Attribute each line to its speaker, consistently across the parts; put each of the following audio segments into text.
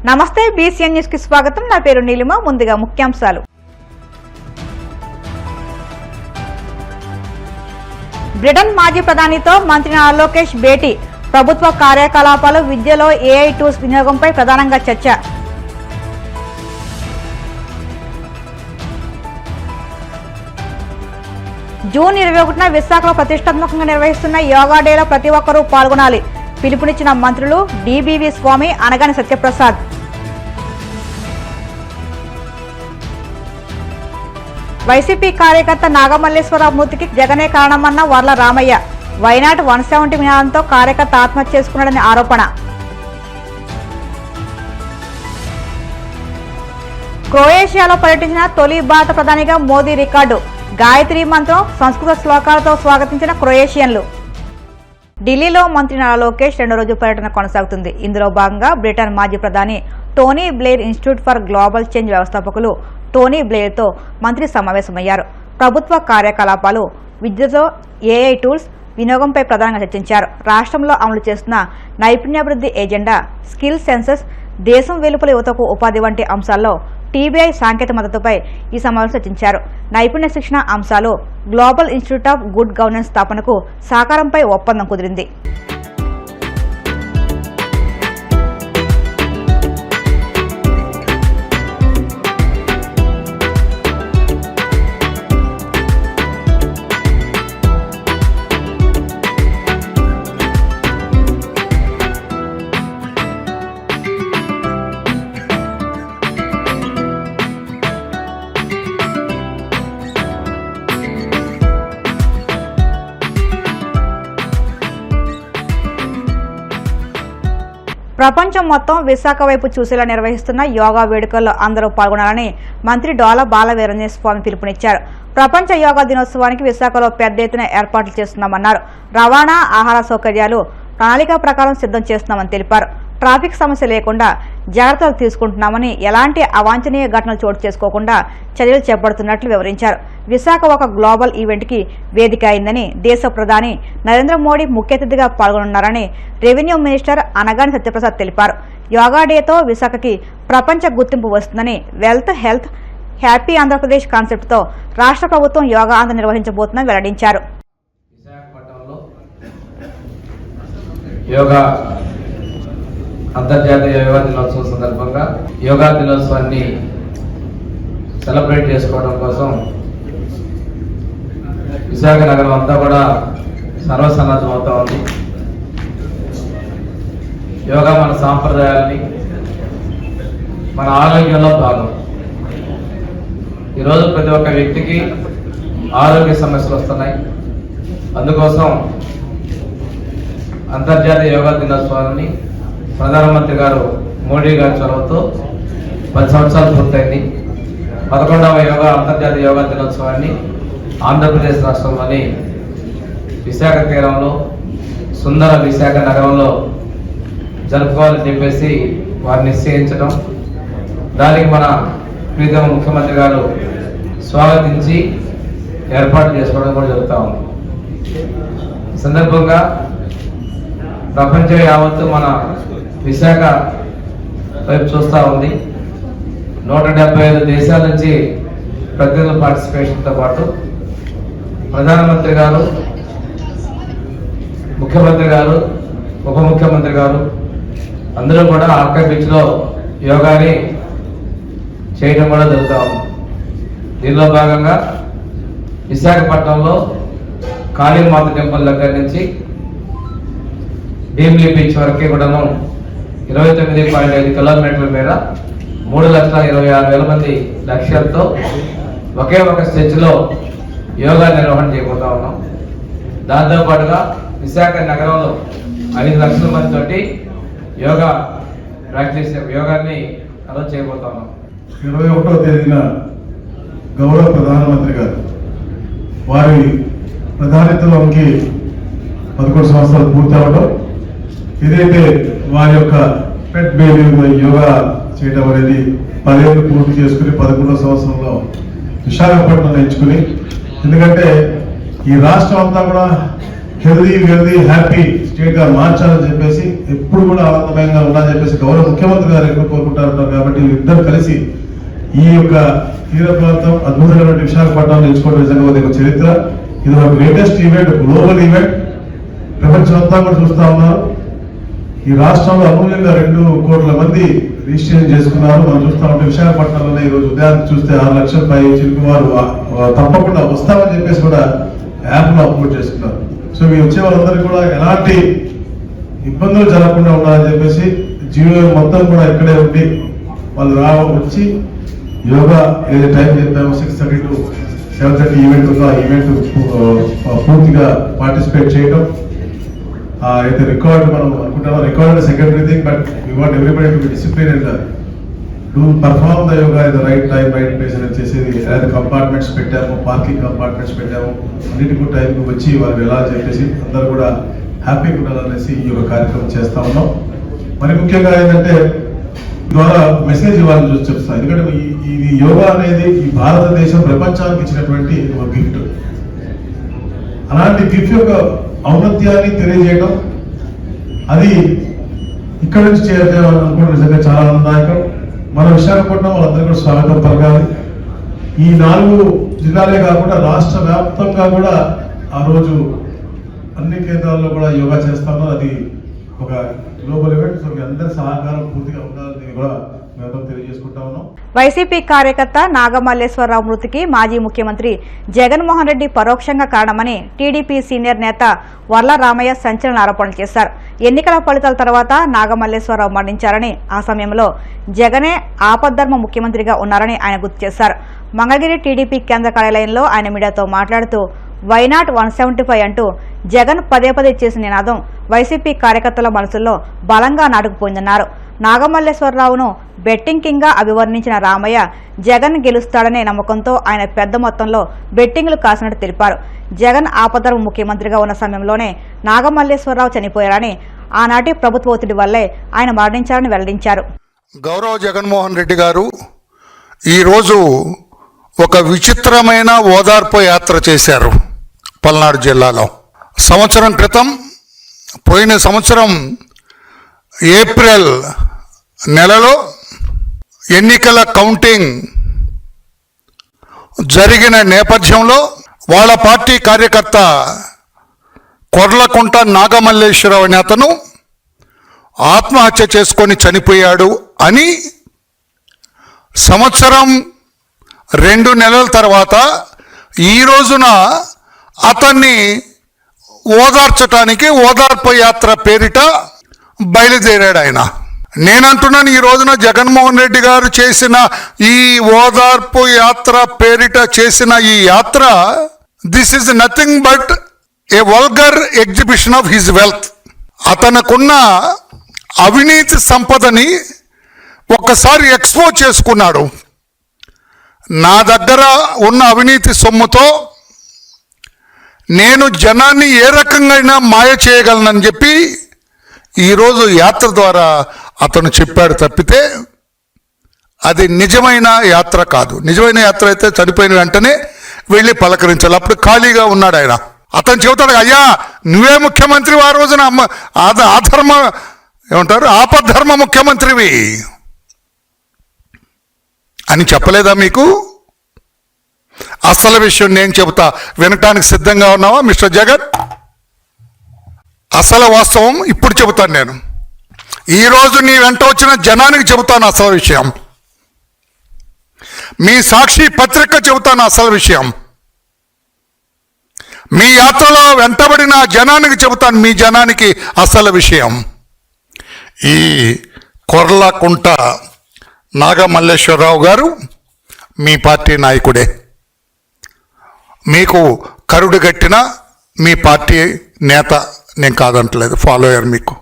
Speaker 1: నమస్తే BCN news కి స్వాగతం. నా పేరు నీలిమ. ముందుగా ముఖ్యాంశాలు. బ్రిటన్ మాజీ ప్రధానితో మంత్రి నారా లోకేష్ భేటీ. ప్రభుత్వ కార్యకలాపాలు, విద్యలో ఏఐ టూల్స్ వినియోగంపై ప్రధానంగా చర్చ. జూన్ 21న విశాఖలో ప్రతిష్టాత్మకంగా నిర్వహిస్తున్న యోగా డేలో ప్రతి ఒక్కరూ పాల్గొనాలి. పిలుపునిచ్చిన మంత్రులు డిబివి స్వామి, అనగాని సత్యప్రసాద్. వైసీపీ కార్యకర్త నాగమల్లేశ్వరరావు మృతికి జగనే కారణమన్న వర్ల రామయ్య. వైనాట్ 170 నినాదంతో కార్యకర్త ఆత్మహత్య చేసుకున్నాడని ఆరోపణ. క్రొయేషియాలో పర్యటించిన తొలి భారత ప్రధానిగా మోదీ రికార్డు. గాయత్రి మంత్రం, సంస్కృత శ్లోకాలతో స్వాగతించిన క్రొయేషియన్లు. ఢిల్లీలో మంత్రి నారా లోకేష్ రెండో రోజు పర్యటన కొనసాగుతుంది. ఇందులో భాగంగా బ్రిటన్ మాజీ ప్రధాని Tony Blair institute for global change వ్యవస్థాపకులు టోనీ బ్లెయిర్తో మంత్రి సమావేశమయ్యారు. ప్రభుత్వ కార్యకలాపాలు, విద్యలో ఏఐ టూల్స్ వినియోగంపై ప్రధానంగా చర్చించారు. రాష్ట్రంలో అమలు చేస్తున్న నైపుణ్యాభివృద్ధి ఎజెండా, స్కిల్ సెన్సస్, దేశం వెలుపల యువతకు ఉపాధి వంటి అంశాల్లో టీబీఐ సాంకేతిక మద్దతుపై ఈ సమావేశం చర్చించారు. నైపుణ్య శిక్షణ అంశాలు, global institute of good governance స్థాపనకు సహకారంపై ఒప్పందం కుదిరింది. ప్రపంచం మొత్తం విశాఖ వైపు చూసేలా నిర్వహిస్తున్న యోగా వేడుకల్లో అందరూ పాల్గొనాలని మంత్రి డోలా బాలవీరాంజనేయ స్వామి పిలుపునిచ్చారు. ప్రపంచ యోగా దినోత్సవానికి విశాఖలో పెద్ద ఎత్తున ఏర్పాట్లు చేస్తున్నామన్నారు. రవాణా, ఆహార సౌకర్యాలు ప్రణాళిక ప్రకారం సిద్ధం చేస్తున్నామని తెలిపారు. ట్రాఫిక్ సమస్య లేకుండా జాగ్రత్తలు తీసుకుంటున్నామని, ఎలాంటి అవాంఛనీయ ఘటనలు చోటు చేసుకోకుండా చర్యలు చేపడుతున్నట్లు వివరించారు. విశాఖ ఒక గ్లోబల్ ఈవెంట్కి వేదిక అయిందని, దేశ ప్రధాని నరేంద్ర మోడీ ముఖ్య అతిథిగా పాల్గొనున్నారని రెవెన్యూ మినిస్టర్ అనగాని సత్యప్రసాద్ తెలిపారు. యోగా డేతో విశాఖకి ప్రపంచ గుర్తింపు వస్తుందని, వెల్త్, హెల్త్, హ్యాపీ ఆంధ్రప్రదేశ్ కాన్సెప్ట్తో రాష్ట్ర ప్రభుత్వం యోగా ఆంధ్ర నిర్వహించబోతుందని వెల్లడించారు.
Speaker 2: అంతర్జాతీయ యోగా దినోత్సవం సందర్భంగా యోగా దినోత్సవాన్ని సెలబ్రేట్ చేసుకోవడం కోసం విశాఖ నగరం అంతా కూడా సర్వసన్నద్ధం అవుతా ఉంది. యోగా మన సాంప్రదాయాలని, మన ఆరోగ్యంలో భాగం. ఈరోజు ప్రతి ఒక్క వ్యక్తికి ఆరోగ్య సమస్యలు వస్తున్నాయి. అందుకోసం అంతర్జాతీయ యోగా దినోత్సవాన్ని ప్రధానమంత్రి గారు మోడీ గారి చొరవతో 10 సంవత్సరాలు పూర్తయింది. 11వ అంతర్జాతీయ యోగా దినోత్సవాన్ని ఆంధ్రప్రదేశ్ రాష్ట్రంలోని విశాఖ తీరంలో, సుందర విశాఖ నగరంలో జరుపుకోవాలని చెప్పేసి వారు నిశ్చయించడం, దానికి మన ప్రీతమ ముఖ్యమంత్రి గారు స్వాగతించి ఏర్పాటు చేసుకోవడం కూడా జరుగుతూ ఉంది. ఈ సందర్భంగా ప్రపంచం యావత్తు మన విశాఖ వైపు చూస్తూ ఉంది. 175 దేశాల నుంచి ప్రతినిధుల పార్టిసిపేషన్తో పాటు ప్రధానమంత్రి గారు, ముఖ్యమంత్రి గారు, ఉప ముఖ్యమంత్రి గారు అందరూ కూడా ఆర్కే బీచ్లో యోగాని చేయడం కూడా జరుగుతూ ఉంది. దీనిలో భాగంగా విశాఖపట్నంలో కాళీమాత టెంపుల్ దగ్గర నుంచి భీమిలి బీచ్ వరకు కూడాను 29.5 కిలోమీటర్ల మేర 3,26,000 మంది లక్ష్యంతో ఒకే ఒక స్టెచ్లో యోగా నిర్వహణ చేయబోతా ఉన్నాం. దాంతోపాటుగా విశాఖ నగరంలో 5 లక్షల మంది తోటి యోగాన్ని అలౌ చేయబోతా ఉన్నాం.
Speaker 3: 21వ తేదీన గౌరవ ప్రధానమంత్రి గారు వారి ప్రధానిత్వంకి 11 సంవత్సరాలు పూర్తి అవడం, ఏదైతే వారి యొక్క పెట్ బేబీ యోగా చేయడం అనేది 10 ఏళ్ళు పూర్తి చేసుకుని 11వ సంవత్సరంలో విశాఖపట్నం ఎంచుకుని, ఎందుకంటే ఈ రాష్ట్రం అంతా కూడా హెల్దీ హ్యాపీ స్టేట్ గా మార్చాలని చెప్పేసి ఎప్పుడు కూడా ఆనందమయంగా ఉండాలని చెప్పేసి గౌరవ ముఖ్యమంత్రి గారు ఎక్కువ కోరుకుంటారు. కాబట్టి ఇద్దరు కలిసి ఈ యొక్క తీర ప్రాంతం అద్భుతమైనటువంటి విశాఖపట్నం ఎంచుకోవడం నిజంగా ఒక చరిత్ర. ఇది ఒక గ్రేటెస్ట్ ఈవెంట్, గ్లోబల్ ఈవెంట్. ప్రపంచం అంతా కూడా చూస్తా ఉన్నారు. ఈ రాష్ట్రంలో అమూల్యంగా 2 కోట్ల మంది రిజిస్ట్రేషన్ చేసుకున్నారు. మనం చూస్తా ఉంటే విశాఖపట్నంలోనే ఈ రోజు ఉదయానికి చూస్తే 6 లక్షల పై చిలుకు వారు తప్పకుండా వస్తామని చెప్పేసి కూడా యాప్ లో అప్లోడ్ చేసుకున్నారు. సో మీరు వచ్చే వాళ్ళందరికీ కూడా ఎలాంటి ఇబ్బందులు జరగకుండా ఉండాలని చెప్పేసి జీవో మొత్తం కూడా ఇక్కడే ఉండి వాళ్ళు వచ్చి యోగా ఏదైతే టైం చెప్పాము 6:30 to 7:30 ఈవెంట్ ఉందో ఆ ఈవెంట్ పూర్తిగా పార్టిసిపేట్ చేయడం. అయితే రికార్డ్ మనం అనుకుంటాం, record secondary thing, but we want everybody to be discipline and do perform the yoga in the right time right place అని చేసేది. అదే కంపార్ట్మెంట్స్ పెట్టాము, పార్కింగ్ కంపార్ట్మెంట్స్ పెట్టాము, అన్నిటికీ టైంకి వచ్చి వాళ్ళు ఎలా చెప్పేసి అందరూ కూడా హ్యాపీగా ఉండాలనేసి ఈ యొక్క కార్యక్రమం చేస్తా ఉన్నాం. మరి ముఖ్యంగా ఏంటంటే ద్వారా మెసేజ్ ఇవ్వాలని చెప్తాను. ఎందుకంటే ఇది యోగా అనేది ఈ భారతదేశం ప్రపంచానికి ఇచ్చినటువంటి ఒక గిఫ్ట్. అలాంటి గిఫ్ట్ యొక్క ఔన్నత్యాన్ని తెలియజేయడం, అది ఇక్కడ నుంచి చేయాలనుకోవడం నిజంగా చాలా ఆనందదాయకం. మన విశాఖపట్నం వాళ్ళందరూ కూడా స్వాగతం పలకాలి. ఈ 4 జిల్లాలే కాకుండా రాష్ట్ర వ్యాప్తంగా కూడా ఆ రోజు అన్ని కేంద్రాల్లో కూడా యోగా చేస్తాము. అది ఒక గ్లోబల్ ఈవెంట్. సో మీ అందరి సహకారం పూర్తిగా ఉండాలని కూడా మేము తెలియజేసుకుంటా ఉన్నాం.
Speaker 1: వైసీపీ కార్యకర్త నాగమల్లేశ్వరరావు మృతికి మాజీ ముఖ్యమంత్రి జగన్మోహన్ రెడ్డి పరోక్షంగా కారణమని టీడీపీ సీనియర్ నేత వర్ల రామయ్య సంచలన ఆరోపణలు చేశారు. ఎన్నికల ఫలితాల తర్వాత నాగమల్లేశ్వరరావు మరణించారని, ఆ సమయంలో జగనే ఆపద్ధర్మ ముఖ్యమంత్రిగా ఉన్నారని ఆయన గుర్తు చేశారు. మంగళగిరి టీడీపీ కేంద్ర కార్యాలయంలో ఆయన మీడియాతో మాట్లాడుతూ వైనాట్ 175 అంటూ జగన్ పదే చేసిన నినాదం వైసీపీ కార్యకర్తల మనసుల్లో బలంగా నాటుకుపోయిందన్నారు. నాగమల్లేశ్వరరావును బెట్టింగ్ కింగ్ గా అభివర్ణించిన రామయ్య జగన్ గెలుస్తాడనే నమ్మకంతో ఆయన పెద్ద మొత్తంలో బెట్టింగ్లు కాసినట్టు తెలిపారు. జగన్ ఆపద్ధర్మ ముఖ్యమంత్రిగా ఉన్న సమయంలోనే నాగమల్లేశ్వరరావు చనిపోయారని, ఆనాటి ప్రభుత్వ ఒత్తిడి వల్లే ఆయన మరణించారని వెల్లడించారు.
Speaker 4: గౌరవ జగన్మోహన్ రెడ్డి గారు ఈరోజు ఒక విచిత్రమైన ఓదార్పు యాత్ర చేశారు పల్నాడు జిల్లాలో. సంవత్సరం క్రితం, పోయిన సంవత్సరం ఏప్రిల్ నెలలో ఎన్నికల కౌంటింగ్ జరిగిన నేపథ్యంలో వాళ్ళ పార్టీ కార్యకర్త కొర్లకుంట నాగమల్లేశ్వరరావు అనే అతను ఆత్మహత్య చేసుకొని చనిపోయాడు అని సంవత్సరం 2 నెలల తర్వాత ఈ రోజున అతన్ని ఓదార్చటానికి ఓదార్పు యాత్ర పేరిట బయలుదేరాడు ఆయన. నేనంటున్నాను, ఈ రోజున జగన్మోహన్ రెడ్డి గారు చేసిన ఈ ఓదార్పు యాత్ర పేరిట చేసిన ఈ యాత్ర, this is nothing but a vulgar exhibition of his wealth. అతనుకున్న అవినీతి సంపదని ఒక్కసారి ఎక్స్పోజ్ చేసుకున్నాడు. నా దగ్గర ఉన్న అవినీతి సొమ్ముతో నేను జనాన్ని ఏ రకంగా మాయ చేయగలనని చెప్పి ఈరోజు యాత్ర ద్వారా అతను చెప్పాడు తప్పితే అది నిజమైన యాత్ర కాదు. నిజమైన యాత్ర అయితే చనిపోయిన వెంటనే వెళ్ళి పలకరించాలి. అప్పుడు ఖాళీగా ఉన్నాడు ఆయన. అతను చెబుతాడు, అయ్యా నువ్వే ముఖ్యమంత్రి ఆ రోజున ఆధర్మ ఏమంటారు ఆపద్ధర్మ ముఖ్యమంత్రివి అని చెప్పలేదా మీకు? అసలు విషయం నేను చెబుతా, వినటానికి సిద్ధంగా ఉన్నావా మిస్టర్ జగన్? అసలు వాస్తవం ఇప్పుడు చెబుతాను నేను. ఈరోజు నీ వెంట వచ్చిన జనానికి చెబుతాను అసలు విషయం. మీ సాక్షి పత్రిక చెబుతాను అసలు విషయం. మీ యాత్రలో వెంటబడిన జనానికి చెబుతాను, మీ జనానికి అసలు విషయం. ఈ కొర్లకుంట నాగమల్లేశ్వరరావు గారు మీ పార్టీ నాయకుడే. మీకు కరుడు గట్టిన మీ పార్టీ నేత నేను కాదంటలేదు, ఫాలోయర్. మీకు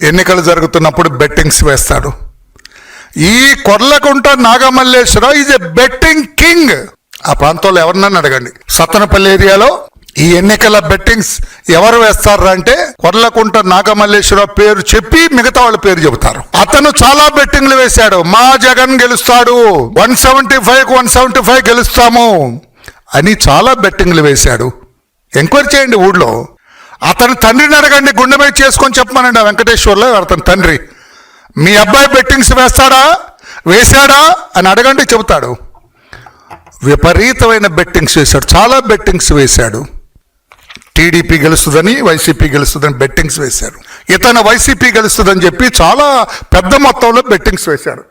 Speaker 4: ఎన్నికలు జరుగుతున్నప్పుడు బెట్టింగ్స్ వేస్తాడు. ఈ Korlakunta Nagamalleswara Rao is a betting king. ఆ ప్రాంతంలో ఎవరినన్నా అడగండి, సత్తనపల్లి ఏరియాలో ఈ ఎన్నికల బెట్టింగ్స్ ఎవరు వేస్తారా అంటే కొర్లకుంట నాగమల్లేశ్వరరావు పేరు చెప్పి మిగతా వాళ్ళ పేరు చెబుతారు. అతను చాలా బెట్టింగ్లు వేశాడు. మా జగన్ గెలుస్తాడు, 175 గెలుస్తాము అని చాలా బెట్టింగ్లు వేశాడు. ఎంక్వైరీ చేయండి ఊళ్ళో. అతని తండ్రిని అడగండి, గుండె మీద చేసుకొని చెప్పమనండి. ఆ వెంకటేశ్వర్లో అతని తండ్రి, మీ అబ్బాయి బెట్టింగ్స్ వేశాడా అని అడగండి, చెబుతాడు. విపరీతమైన బెట్టింగ్స్ వేశాడు, చాలా బెట్టింగ్స్ వేశాడు. టీడీపీ గెలుస్తుందని, వైసీపీ గెలుస్తుందని బెట్టింగ్స్ వేశారు. ఇతను వైసీపీ గెలుస్తుందని చెప్పి చాలా పెద్ద మొత్తంలో బెట్టింగ్స్ వేశాడు.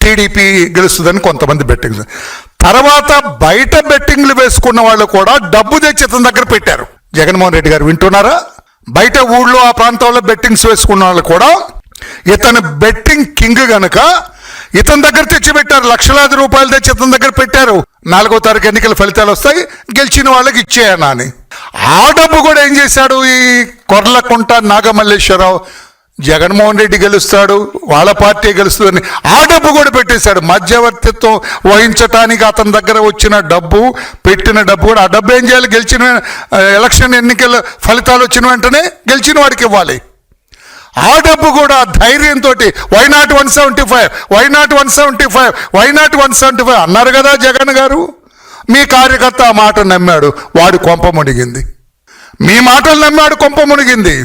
Speaker 4: టీడీపీ గెలుస్తుందని కొంతమంది బెట్టింగ్స్. తర్వాత బయట బెట్టింగ్లు వేసుకున్న వాళ్ళు కూడా డబ్బు తెచ్చి ఇతని దగ్గర పెట్టారు. జగన్మోహన్ రెడ్డి గారు వింటున్నారా? బయట ఊళ్ళో ఆ ప్రాంతంలో బెట్టింగ్స్ వేసుకున్న వాళ్ళు కూడా ఇతను బెట్టింగ్ కింగ్ గనక ఇతని దగ్గర తెచ్చి పెట్టారు. లక్షలాది రూపాయలు తెచ్చి ఇతని దగ్గర పెట్టారు. 4వ తారీఖు ఎన్నికల ఫలితాలు వస్తాయి, గెలిచిన వాళ్ళకి ఇచ్చేయనా అని. ఆ డబ్బు కూడా ఏం చేశాడు ఈ కొర్లకుంట నాగమల్లేశ్వరరావు? జగన్మోహన్ రెడ్డి గెలుస్తాడు, వాళ్ళ పార్టీ గెలుస్తుందని ఆ డబ్బు కూడా పెట్టేశాడు. మధ్యవర్తిత్వం వహించటానికి అతని దగ్గర వచ్చిన డబ్బు, పెట్టిన డబ్బు కూడా, ఆ డబ్బు ఏం చేయాలి? గెలిచిన ఎలక్షన్ ఎన్నికల ఫలితాలు వచ్చిన వెంటనే గెలిచిన వాడికి ఇవ్వాలి. ఆ డబ్బు కూడా ధైర్యంతో వైనాట్ 175 అన్నారు కదా జగన్ గారు. మీ కార్యకర్త ఆ మాట నమ్మాడు, వాడు కొంప మునిగింది. మీ మాటలు నమ్మాడు, కొంప మునిగింది.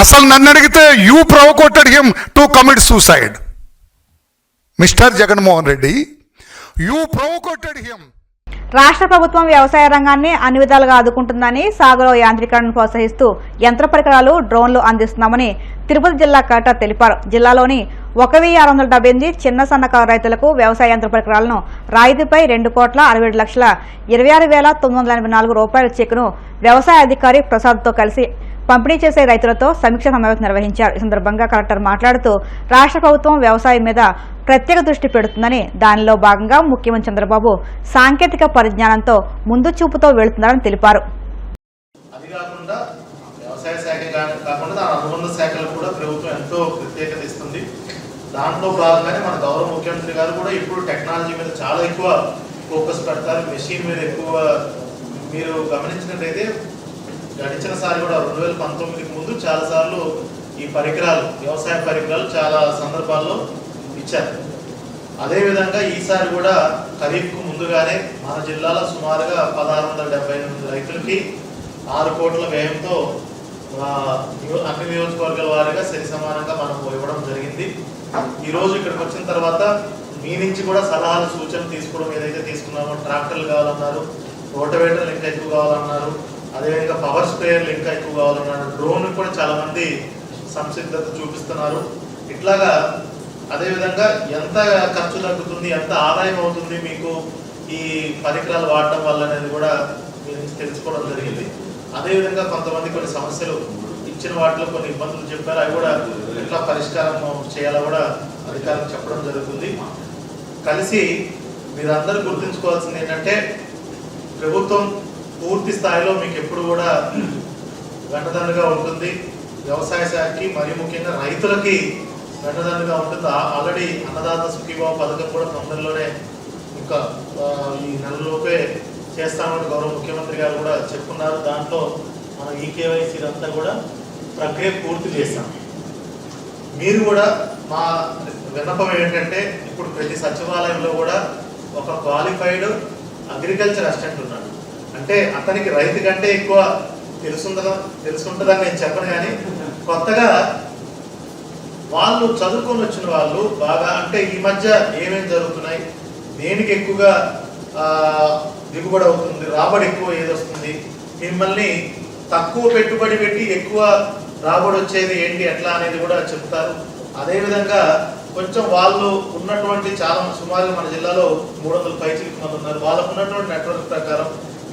Speaker 4: అసలు నన్ను అడిగితే you provoked him to commit suicide. Mister Jaganmohan Reddy, you provoked him.
Speaker 1: రాష్ట్ర ప్రభుత్వం వ్యవసాయ రంగాన్ని అన్ని విధాలుగా ఆదుకుంటుందని, సాగులో యాంత్రీకరణను ప్రోత్సహిస్తూ యంత్ర పరికరాలు, డ్రోన్లు అందిస్తున్నామని తిరుపతి జిల్లా కలెక్టర్ తెలిపారు. జిల్లాలోని 1678 చిన్న సన్నకారు రైతులకు వ్యవసాయ యంత్ర పరికరాలను రాయితీపై 2,67,26,984 రూపాయల చెక్కును వ్యవసాయ అధికారి ప్రసాద్తో కలిసి పంపిణీ చేసే రైతులతో సమీక్ష సమావేశం నిర్వహించారు. ఈ సందర్భంగా కలెక్టర్ మాట్లాడుతూ రాష్ట్ర ప్రభుత్వం వ్యవసాయం మీద ప్రత్యేక దృష్టి పెడుతుందని, దానిలో భాగంగా ముఖ్యమంత్రి చంద్రబాబు సాంకేతిక పరిజ్ఞానంతో ముందు చూపుతో వెళుతున్నారని తెలిపారు.
Speaker 5: అది కాకుండా వ్యవసాయ శాఖ కాకుండా దాని అనుబంధ శాఖలకు కూడా ప్రభుత్వం ఎంతో ప్రత్యేకత ఇస్తుంది. దాంట్లో భాగంగానే మన గౌరవ ముఖ్యమంత్రి గారు కూడా ఇప్పుడు టెక్నాలజీ మీద చాలా ఎక్కువ ఫోకస్ పెడతారు. మెషిన్ మీద ఎక్కువ మీరు గమనించినట్లయితే గడిచిన సారి కూడా 2019కి ముందు చాలా సార్లు ఈ పరికరాలు, వ్యవసాయ పరికరాలు చాలా సందర్భాల్లో ఇచ్చారు. అదేవిధంగా ఈసారి కూడా ఖరీఫ్కు ముందుగానే మన జిల్లాలో సుమారుగా 1678 రైతులకి 6 కోట్ల వ్యయంతో అన్ని నియోజకవర్గాల వారీగా సరి సమానంగా మనం ఇవ్వడం జరిగింది. ఈరోజు ఇక్కడికి వచ్చిన తర్వాత మీ నుంచి కూడా సలహాలు, సూచనలు తీసుకోవడం ఏదైతే తీసుకున్నామో, ట్రాక్టర్లు కావాలన్నారు, రోటవేటర్లు ఇంకా ఎక్కువ కావాలన్నారు, అదేవిధంగా పవర్ స్ప్రేయర్లు ఇంకా ఎక్కువ కావాలన్నారు, డ్రోన్ కూడా చాలా మంది సంసిద్ధత చూపిస్తున్నారు. ఇట్లాగా అదేవిధంగా ఎంత ఖర్చు తగ్గుతుంది, ఎంత ఆదాయం అవుతుంది మీకు ఈ పరికరాలు వాడటం వల్ల అనేది కూడా మీ నుంచి తెలుసుకోవడం జరిగింది. అదేవిధంగా కొంతమంది కొన్ని సమస్యలు ఇచ్చిన వాటిలో కొన్ని ఇబ్బందులు చెప్పారు, అవి కూడా ఎట్లా పరిష్కారం చేయాలో కూడా అధికారులకు చెప్పడం జరుగుతుంది. కలిసి మీరందరూ గుర్తుంచుకోవాల్సింది ఏంటంటే, ప్రభుత్వం పూర్తి స్థాయిలో మీకు ఎప్పుడు కూడా వెంటదన్నుగా ఉంటుంది. వ్యవసాయ శాఖకి మరియు ముఖ్యంగా రైతులకి వెంటదన్నుగా ఉంటుంది. ఆల్రెడీ అన్నదాత సుఖీభావ పథకం కూడా తొందరలోనే ఇంకా ఈ నెలలోపే చేస్తామని గౌరవ ముఖ్యమంత్రి గారు కూడా చెప్పున్నారు. దాంట్లో మనం ఈకేవైసీ అంతా కూడా ప్రక్రియ పూర్తి చేస్తాం. మీరు కూడా మా విన్నపం ఏంటంటే, ఇప్పుడు ప్రతి సచివాలయంలో కూడా ఒక క్వాలిఫైడ్ అగ్రికల్చర్ అసిస్టెంట్ ఉన్నాడు. అంటే అతనికి రైతు కంటే ఎక్కువ తెలుసుంటుందని నేను చెప్పను, కానీ కొత్తగా వాళ్ళు చదువుకొని వచ్చిన వాళ్ళు బాగా, అంటే ఈ మధ్య ఏమేమి జరుగుతున్నాయి, దేనికి ఎక్కువగా దిగుబడి అవుతుంది, రాబడి ఎక్కువ ఏదొస్తుంది, మిమ్మల్ని తక్కువ పెట్టుబడి పెట్టి ఎక్కువ రాబడి వచ్చేది ఏంటి, ఎట్లా అనేది కూడా చెప్తారు. అదేవిధంగా కొంచెం వాళ్ళు ఉన్నటువంటి చాలా సుమారుగా మన జిల్లాలో 300 పైచిలకు మంది ఉన్నారు. వాళ్ళకు ఉన్నటువంటి నెట్వర్క్ ప్రకారం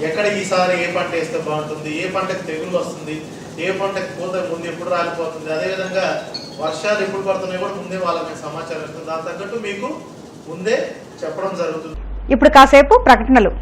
Speaker 5: ఎక్కడ ఈసారి ఏ పంట వేస్తే బాగుంటుంది, ఏ పంటకి తెగులు వస్తుంది, ఏ పంటకి పూత ముందు ఎప్పుడు రాలిపోతుంది, అదేవిధంగా వర్షాలు ఎప్పుడు పడుతున్నాయి కూడా ముందే వాళ్ళకి సమాచారం ఇస్తుంది. దాని తగ్గట్టు మీకు ముందే చెప్పడం జరుగుతుంది.
Speaker 1: ఇప్పుడు కాసేపు ప్రకటనలు.